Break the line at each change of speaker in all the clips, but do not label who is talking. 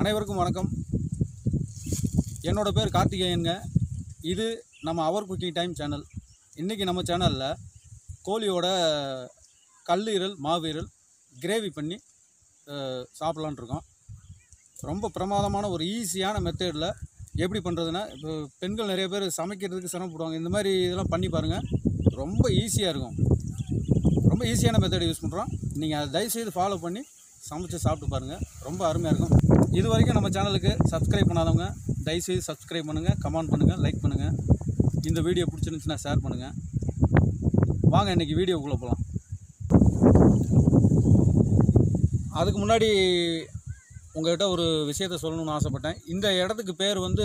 அனைவருக்கும் வணக்கம். என்னோட பேர் கார்த்திகேயனுங்க. இது நம்ம அவர் குக்கிங் டைம் சேனல். இன்றைக்கி நம்ம சேனலில் கோழியோட கல்லீரல் மாவீரல் கிரேவி பண்ணி சாப்பிட்லான் இருக்கோம். ரொம்ப பிரமாதமான ஒரு ஈஸியான மெத்தடில் எப்படி பண்ணுறதுன்னா, இப்போ பெண்கள் நிறைய பேர் சமைக்கிறதுக்கு சிரமப்படுவாங்க. இந்த மாதிரி இதெல்லாம் பண்ணி பாருங்கள், ரொம்ப ஈஸியாக இருக்கும். ரொம்ப ஈஸியான மெத்தட் யூஸ் பண்ணுறோம். நீங்கள் அதை தயவுசெய்து ஃபாலோ பண்ணி சமைச்சு சாப்பிட்டு பாருங்கள், ரொம்ப அருமையாக இருக்கும். இது வரைக்கும் நம்ம சேனலுக்கு சப்ஸ்கிரைப் பண்ணாதவங்க தயவுசெய்து சப்ஸ்கிரைப் பண்ணுங்கள், கமெண்ட் பண்ணுங்கள், லைக் பண்ணுங்கள். இந்த வீடியோ பிடிச்சிருந்துச்சுன்னா ஷேர் பண்ணுங்கள். வாங்க இன்றைக்கி வீடியோக்குள்ளே போகலாம். அதுக்கு முன்னாடி உங்கள்கிட்ட ஒரு விஷயத்த சொல்லணும்னு ஆசைப்பட்டேன். இந்த இடத்துக்கு பேர் வந்து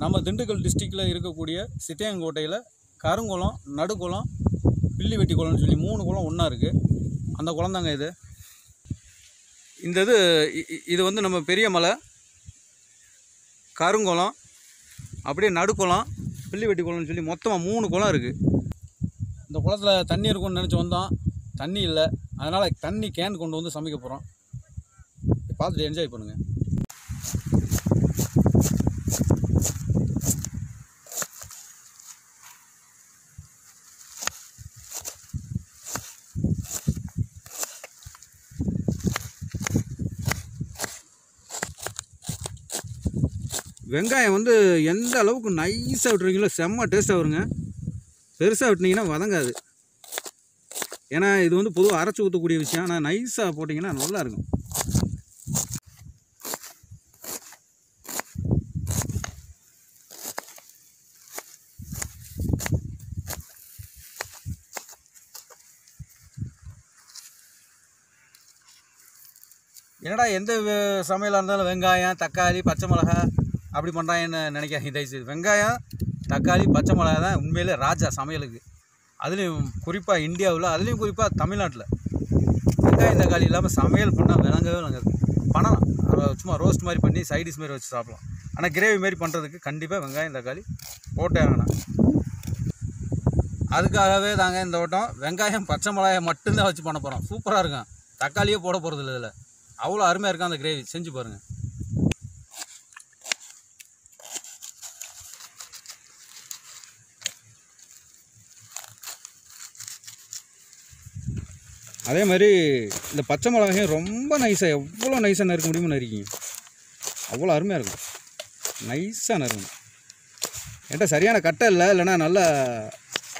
நம்ம திண்டுக்கல் டிஸ்ட்ரிக்டில் இருக்கக்கூடிய சித்தையங்கோட்டையில் கருங்குளம், நடுக்குளம், பில்லிவெட்டி குளம்னு சொல்லி 3 குளம் ஒன்றா இருக்குது. அந்த குளம் தாங்க இது. இந்த இது வந்து நம்ம பெரிய மலை, கருங்குளம், அப்படியே நடுக்குளம், பில்லிவெட்டி குளம்னு சொல்லி மொத்தமாக 3 குளம் இருக்குது. இந்த குளத்தில் தண்ணி இருக்கும்னு நினச்சி வந்தோம், தண்ணி இல்லை. அதனால் தண்ணி கேன் கொண்டு வந்து சமைக்க போகிறோம். பார்த்துட்டு என்ஜாய் பண்ணுங்கள். வெங்காயம் வந்து எந்த அளவுக்கு நைஸாக விட்டுறீங்களோ செம்ம டேஸ்ட்டாக வருங்க. பெருசாக விட்டிங்கன்னா வதங்காது. ஏன்னா இது வந்து பொதுவாக அரைச்சி ஊற்றக்கூடிய விஷயம். ஆனால் நைஸாக போட்டிங்கன்னா நல்லா இருக்கும். என்னடா எந்த சமையலாக இருந்தாலும் வெங்காயம், தக்காளி, பச்சை மிளகா அப்படி பண்ணுறாங்கன்னு நினைக்காதீங்க தயவுசெய்து. வெங்காயம், தக்காளி, பச்சை மிளகா தான் உண்மையிலே ராஜா சமையலுக்கு. அதுலேயும் குறிப்பாக இந்தியாவில், அதுலேயும் குறிப்பாக தமிழ்நாட்டில் வெங்காயம் தக்காளி இல்லாமல் சமையல் பண்ணால் விளங்காது. பண்ணலாம், சும்மா ரோஸ்ட் மாதிரி பண்ணி சைடிஷ் மாதிரி வச்சு சாப்பிடலாம். ஆனால் கிரேவி மாதிரி பண்ணுறதுக்கு கண்டிப்பாக வெங்காயம் தக்காளி போட்டே ஆகணும். அதுக்காகவே தாங்க இந்த வட்டம் வெங்காயம் பச்சை மிளகாயை மட்டும்தான் வச்சு பண்ண போகிறோம். சூப்பராக இருக்கும். தக்காளியே போட போகிறது இல்லை இதில். அவ்வளோ அருமையாக இருக்கும் அந்த கிரேவி. செஞ்சு பாருங்கள். அதே மாதிரி இந்த பச்சை மிளகாயும் ரொம்ப நைஸாக, எவ்வளோ நைஸாக நறுக்க முடியுமோ நறுக்கிங்க. அவ்வளோ அருமையாக இருக்கும். நைஸாக நறுக்கணும். என்கிட்ட சரியான கட்டை இல்லை, இல்லைன்னா நல்லா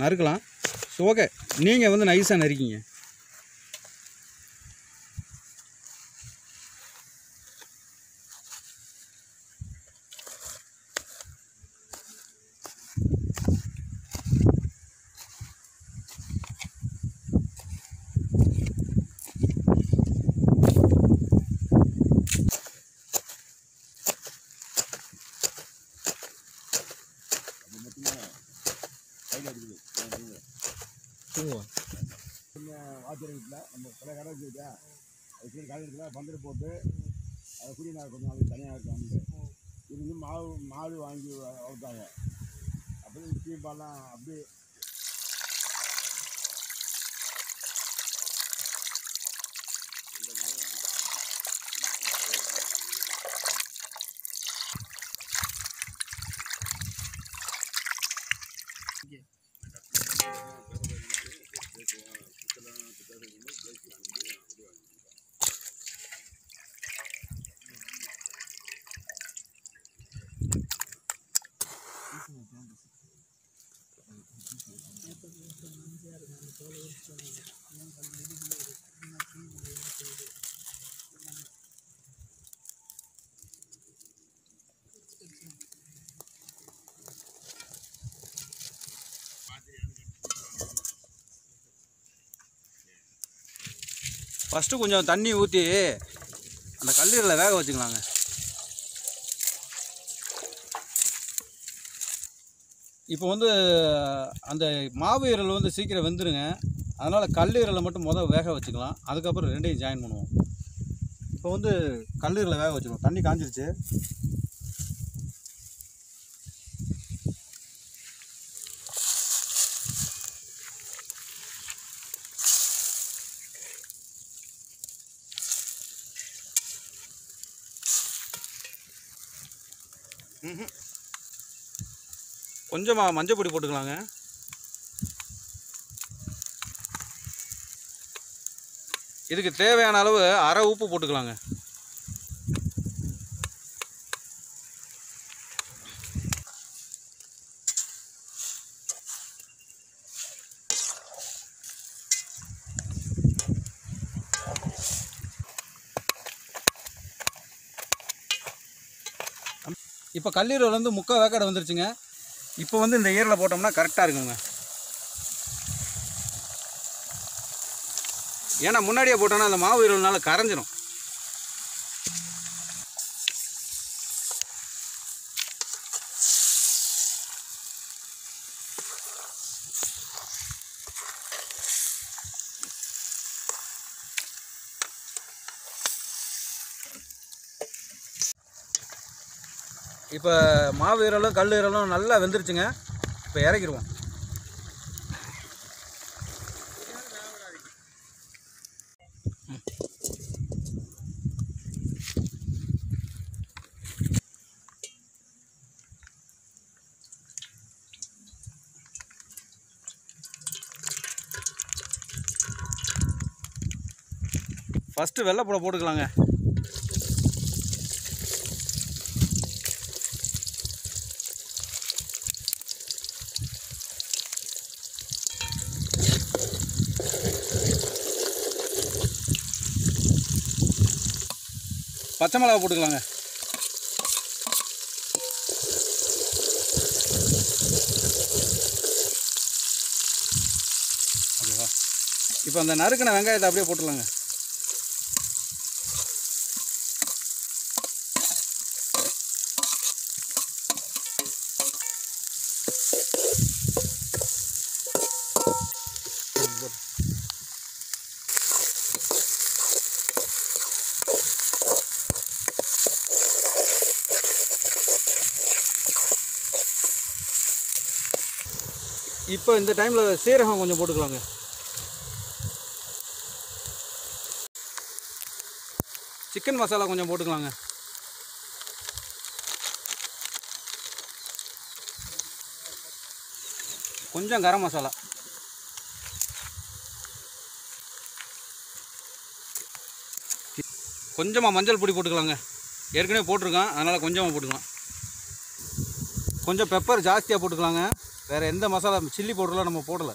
நறுக்கலாம். ஸோ ஓகே, நீங்கள் வந்து நைஸாக நறுக்கிங்க.
வாத்தியார் வீட்டில் நம்ம பல கடை வச்சுக்கிட்டா அது கடையில் பந்தல் போட்டு அதை குடி நான் கொஞ்சம் நாளைக்கு தனியாக இருக்காங்க. இருந்து மாடு வாங்கி வளர்த்தாங்க. அப்படியே தீபாலாம் அப்படியே
ஃபஸ்ட்டு கொஞ்சம் தண்ணி ஊற்றி அந்த கல்லீரலை வேக வச்சுக்கலாங்க. இப்போ வந்து அந்த மாவீரல் வந்து சீக்கிரம் வெந்துருங்க. அதனால் கல்லீரலை மட்டும் வேக வச்சுக்கலாம். அதுக்கப்புறம் ரெண்டையும் ஜாயின் பண்ணுவோம். இப்போ வந்து கல்லீரலை வேக வச்சுக்கணும். தண்ணி காஞ்சிருச்சு. கொஞ்சமாக மஞ்சள் பொடி போட்டுக்கலாங்க. இதுக்கு தேவையான அளவு அரை உப்பு போட்டுக்கலாங்க. இப்போ கல்லீரல் வந்து முக்கால் வேக்காடு வந்துருச்சுங்க. இப்போ வந்து இந்த ஈரலை போட்டோம்னா கரெக்டாக இருக்குங்க. ஏன்னா முன்னாடியே போட்டோன்னா அந்த மாவு ஈரல்னால கரைஞ்சிரும். இப்போ மாவு ஈரலும் கல் ஈரலும் நல்லா வெந்துருச்சுங்க. இப்போ இறக்கிடுவோம். ஃபஸ்ட்டு வெள்ளைப்பூடை போட்டுக்கலாங்க. பச்சை மிளகா போட்டுக்கலாங்க. ஓகேவா? இப்போ அந்த நறுக்கின வெங்காயத்தை அப்படியே போட்டுடலாங்க. இப்போ இந்த டைமில் சீரகம் கொஞ்சம் போட்டுக்கலாங்க. சிக்கன் மசாலா கொஞ்சம் போட்டுக்கலாங்க. கொஞ்சம் கரம் மசாலா. கொஞ்சமாக மஞ்சள் பொடி போட்டுக்கலாங்க. ஏற்கனவே போட்டிருக்கோம், அதனால் கொஞ்சமாக போட்டுக்கலாம். கொஞ்சம் பெப்பர் ஜாஸ்தியாக போட்டுக்கலாங்க. வேறு எந்த மசாலா சில்லி பவுடர்லாம் நம்ம போடலை,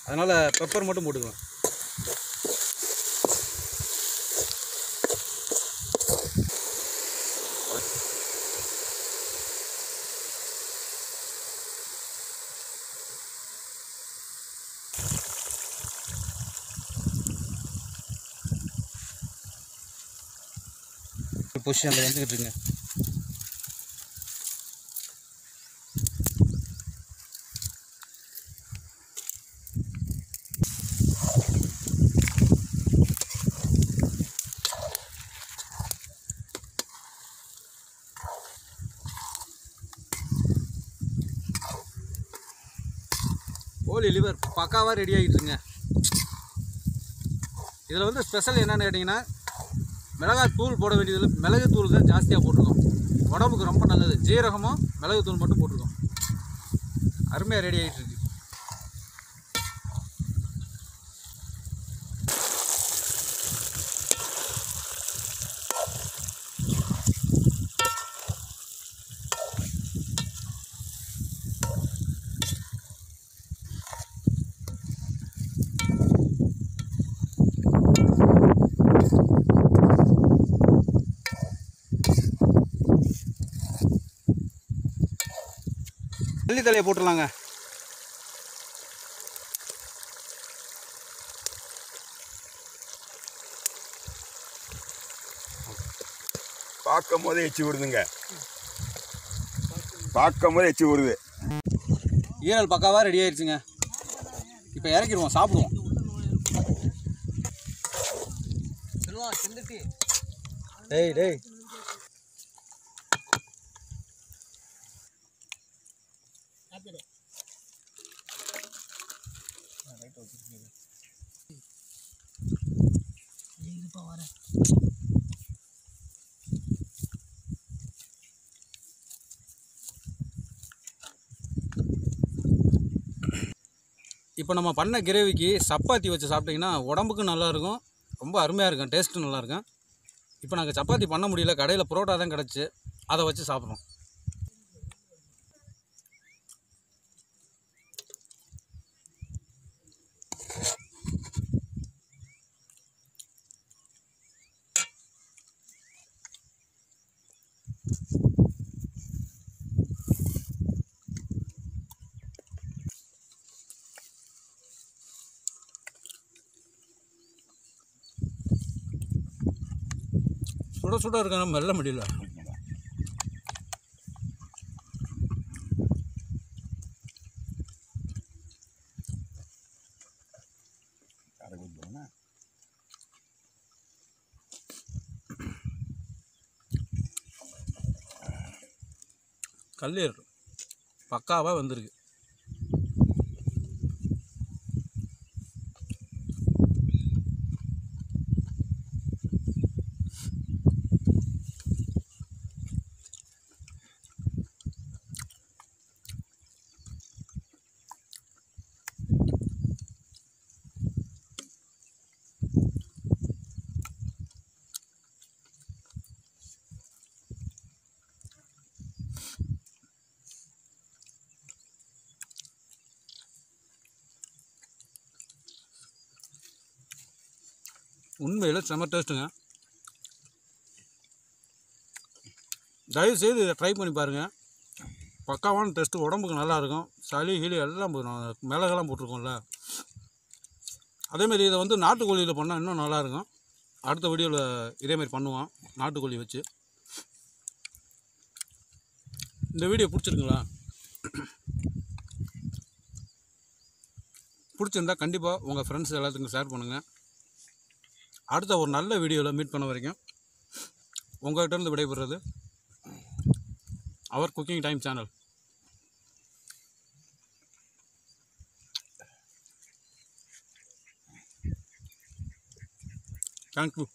அதனால் பெப்பர் மட்டும் போட்டுக்கலாம். பொசிஷனில் வந்துக்கிட்டு இருக்குங்க. கோழி லிவர் பக்காவாக ரெடி ஆகிட்டுருங்க. இதில் வந்து ஸ்பெஷல் என்னென்னு கேட்டிங்கன்னா, மிளகாய் தூள் போட வேண்டியதில் மிளகு தூள் தான் ஜாஸ்தியாக போட்டிருக்கோம். உடம்புக்கு ரொம்ப நல்லது. ஜீரகமும் மிளகு தூள் மட்டும் போட்டிருக்கோம். அருமையாக ரெடி ஆகிட்டு இருக்கு. மல்லி தலையை போட்டுடலாங்க.
பார்க்கும் போதே எச்சி விடுதுங்க. பார்க்கும் போதே எச்சி விடுது.
ஈரல் பக்காவாக ரெடி ஆயிடுச்சுங்க. இப்போ இறக்கிடுவோம், சாப்பிடுவோம். டேய் டேய் இப்போ நம்ம பண்ண கிரேவிக்கு சப்பாத்தி வச்சு சாப்பிட்டிங்கன்னா உடம்புக்கும் நல்லாயிருக்கும், ரொம்ப அருமையாக இருக்கும், டேஸ்ட்டும் நல்லாயிருக்கும். இப்போ நாங்கள் சப்பாத்தி பண்ண முடியல, கடையில் புரோட்டா தான் கிடச்சி, அதை வச்சு சாப்பிட்றோம். சுட சுட இருக்க நம்ம மெல்ல முடியல. கல்லீரல் பக்காவாக வந்திருக்கு. உண்மையில் செம டேஸ்ட்டுங்க. தயவுசெய்து இதை ட்ரை பண்ணி பாருங்கள். பக்காவான டேஸ்ட்டு, உடம்புக்கு நல்லாயிருக்கும். சளி கிளி எல்லாம் மிளகெல்லாம் போட்டிருக்கோம்ல, அதேமாரி இதை வந்து நாட்டுக்கோழியில் பண்ணால் இன்னும் நல்லாயிருக்கும். அடுத்த வீடியோவில் இதேமாரி பண்ணுவோம் நாட்டுக்கோழி வச்சு. இந்த வீடியோ பிடிச்சிருக்குங்களா? பிடிச்சிருந்தா கண்டிப்பாக உங்கள் ஃப்ரெண்ட்ஸ் எல்லாத்துக்கும் ஷேர் பண்ணுங்கள். அடுத்த ஒரு நல்ல வீடியோவில் மீட் பண்ண வரைக்கும் உங்கள்கிட்ட விடைபெறுறது அவர் குக்கிங் டைம் சேனல். தேங்க்யூ.